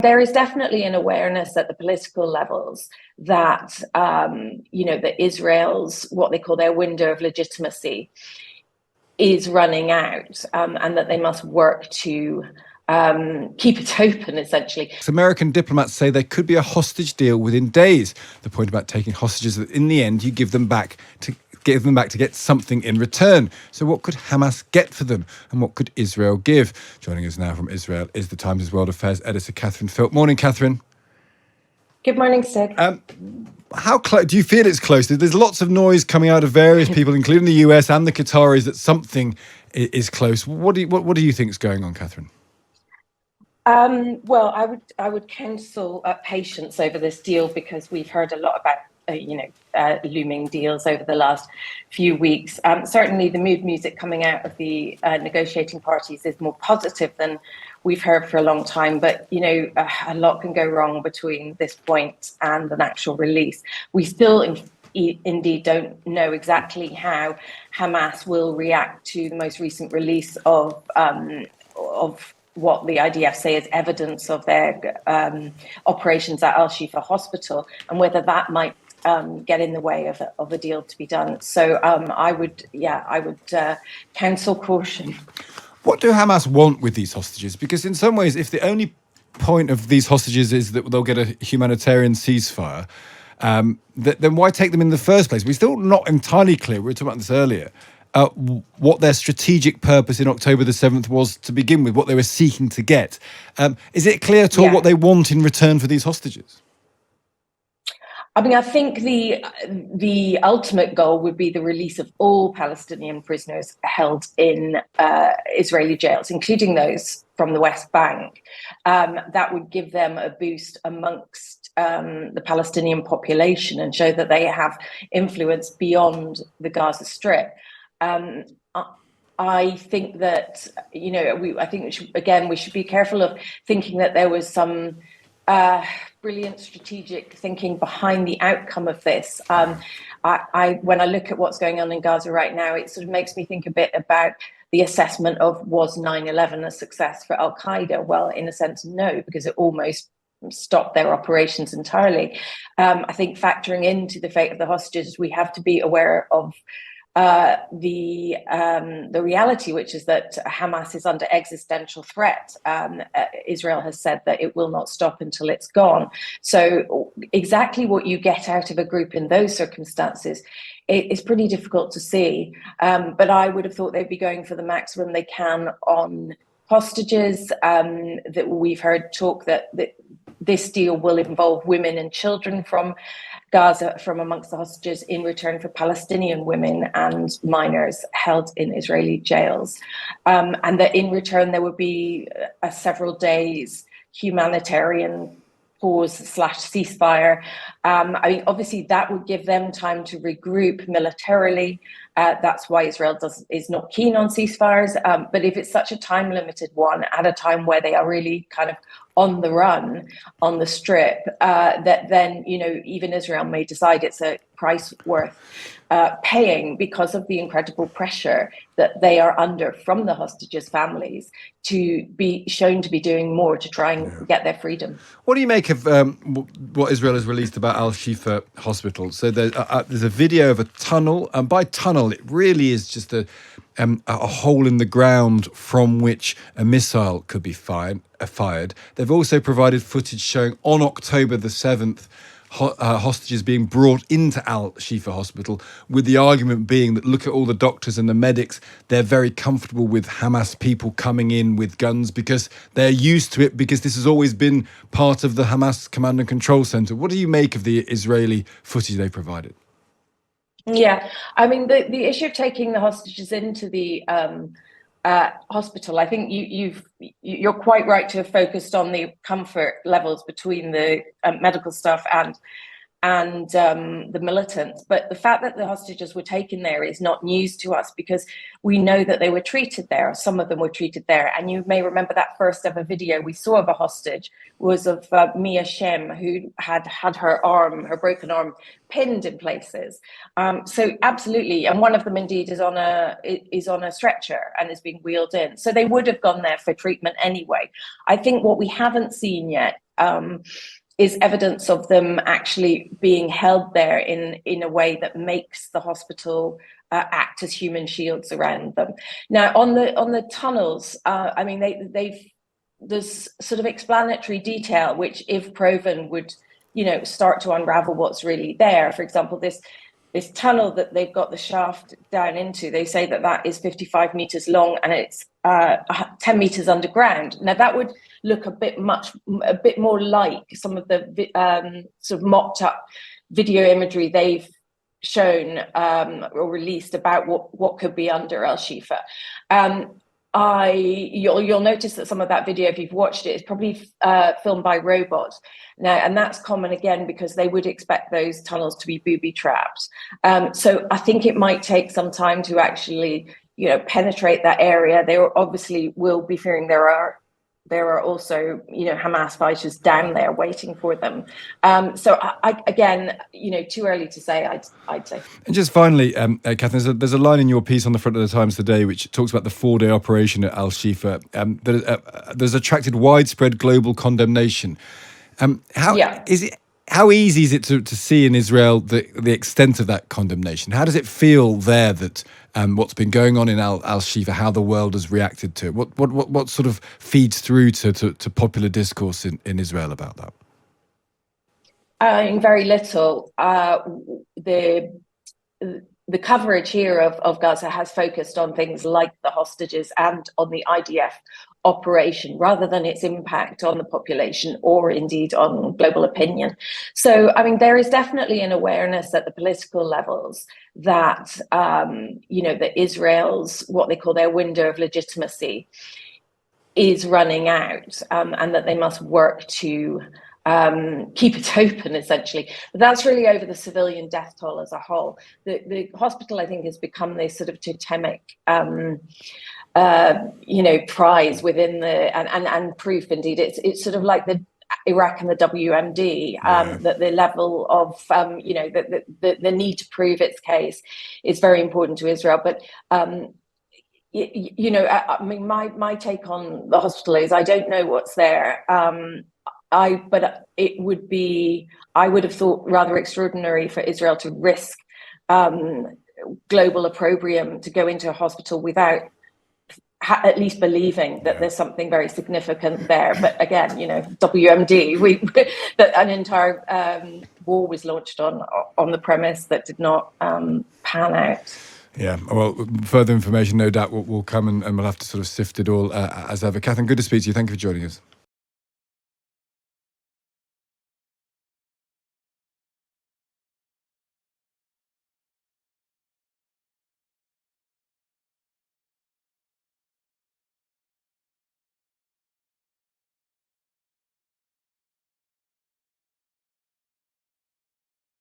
There is definitely an awareness at the political levels that, that Israel's, what they call their window of legitimacy, is running out, and that they must work to keep it open, essentially. American diplomats say there could be a hostage deal within days. The point about taking hostages is that in the end, you give them back to get something in return. So what could Hamas get for them, and what could Israel give? Joining us now from Israel is the Times' World Affairs editor, Catherine Philp. Morning, Catherine. Good morning, Sid. How close do you feel it's close? There's lots of noise coming out of various people, including the US and the Qataris, that something is close. What do you think is going on, Catherine? Well, I would counsel patience over this deal, because we've heard a lot about looming deals over the last few weeks. Certainly, the mood music coming out of the negotiating parties is more positive than we've heard for a long time. But a lot can go wrong between this point and an actual release. We still indeed don't know exactly how Hamas will react to the most recent release of what the IDF say is evidence of their operations at Al-Shifa hospital, and whether that might get in the way of a deal to be done. So I would counsel caution. What do Hamas want with these hostages? Because in some ways, if the only point of these hostages is that they'll get a humanitarian ceasefire, then why take them in the first place? We're still not entirely clear, we were talking about this earlier, what their strategic purpose in October the 7th was to begin with, what they were seeking to get. Is it clear at all what they want in return for these hostages? I mean, I think the ultimate goal would be the release of all Palestinian prisoners held in Israeli jails, including those from the West Bank. That would give them a boost amongst the Palestinian population and show that they have influence beyond the Gaza Strip. I think that, we should be careful of thinking that there was some brilliant strategic thinking behind the outcome of this. When I look at what's going on in Gaza right now, it sort of makes me think a bit about the assessment of, was 9/11 a success for Al-Qaeda? Well, in a sense, no, because it almost stopped their operations entirely. I think factoring into the fate of the hostages, we have to be aware of the reality, which is that Hamas is under existential threat. Israel has said that it will not stop until it's gone. So exactly what you get out of a group in those circumstances is pretty difficult to see. But I would have thought they'd be going for the maximum they can on hostages. That we've heard talk that this deal will involve women and children from Gaza, from amongst the hostages, in return for Palestinian women and minors held in Israeli jails. And that in return there would be a several days humanitarian pause/ceasefire. Obviously that would give them time to regroup militarily. That's why Israel is not keen on ceasefires. But if it's such a time-limited one at a time where they are really kind of on the run on the strip, that then even Israel may decide it's a price worth paying, because of the incredible pressure that they are under from the hostages' families to be shown to be doing more to try and get their freedom. What do you make of what Israel has released about Al-Shifa hospital? So there's a video of a tunnel, and by tunnel it really is just a hole in the ground from which a missile could be fired. They've also provided footage showing on October the 7th hostages being brought into Al-Shifa hospital, with the argument being that, look at all the doctors and the medics, they're very comfortable with Hamas people coming in with guns because they're used to it, because this has always been part of the Hamas command and control center. What do you make of the Israeli footage they provided? Yeah, I mean, the issue of taking the hostages into the hospital, I think you're quite right to have focused on the comfort levels between the medical staff and and the militants. But the fact that the hostages were taken there is not news to us, because we know that they were treated there. Some of them were treated there. And you may remember that first ever video we saw of a hostage was of Mia Shem, who had her broken arm, pinned in places. So absolutely. And one of them indeed is on a stretcher and is being wheeled in. So they would have gone there for treatment anyway. I think what we haven't seen yet is evidence of them actually being held there in a way that makes the hospital act as human shields around them. Now, on the tunnels, I mean, there's sort of explanatory detail, which, if proven, would start to unravel what's really there. For example, this tunnel that they've got the shaft down into, they say that is 55 meters long and it's 10 meters underground. Now that would look a bit more like some of the sort of mocked up video imagery they've shown or released about what could be under Al-Shifa. You'll notice that some of that video, if you've watched it, is probably filmed by robots now, and that's common again because they would expect those tunnels to be booby trapped. So I think it might take some time to actually, penetrate that area. They obviously will be fearing there are also, Hamas fighters down there waiting for them. So again, too early to say, I'd say. And just finally, Catherine, there's a line in your piece on the front of the Times today which talks about the 4-day operation at Al-Shifa that there's attracted widespread global condemnation. How easy is it to see in Israel the extent of that condemnation? How does it feel there that what's been going on in Al-Shifa, how the world has reacted to it? What sort of feeds through to popular discourse in Israel about that? Very little. The coverage here of Gaza has focused on things like the hostages and on the IDF operation, rather than its impact on the population or indeed on global opinion. So, I mean, there is definitely an awareness at the political levels that, that Israel's, what they call their window of legitimacy, is running out, and that they must work to keep it open, essentially. But that's really over the civilian death toll as a whole. The hospital, I think, has become this sort of totemic prize within and proof, indeed. It's sort of like the Iraq and the WMD, that the level of, the need to prove its case is very important to Israel. But, I mean, my take on the hospital is I don't know what's there. But I would have thought rather extraordinary for Israel to risk global opprobrium to go into a hospital without at least believing that there's something very significant there. But again, WMD, that an entire war was launched on the premise that did not pan out. Yeah, well, further information, no doubt, will come and we'll have to sort of sift it all as ever. Catherine, good to speak to you. Thank you for joining us.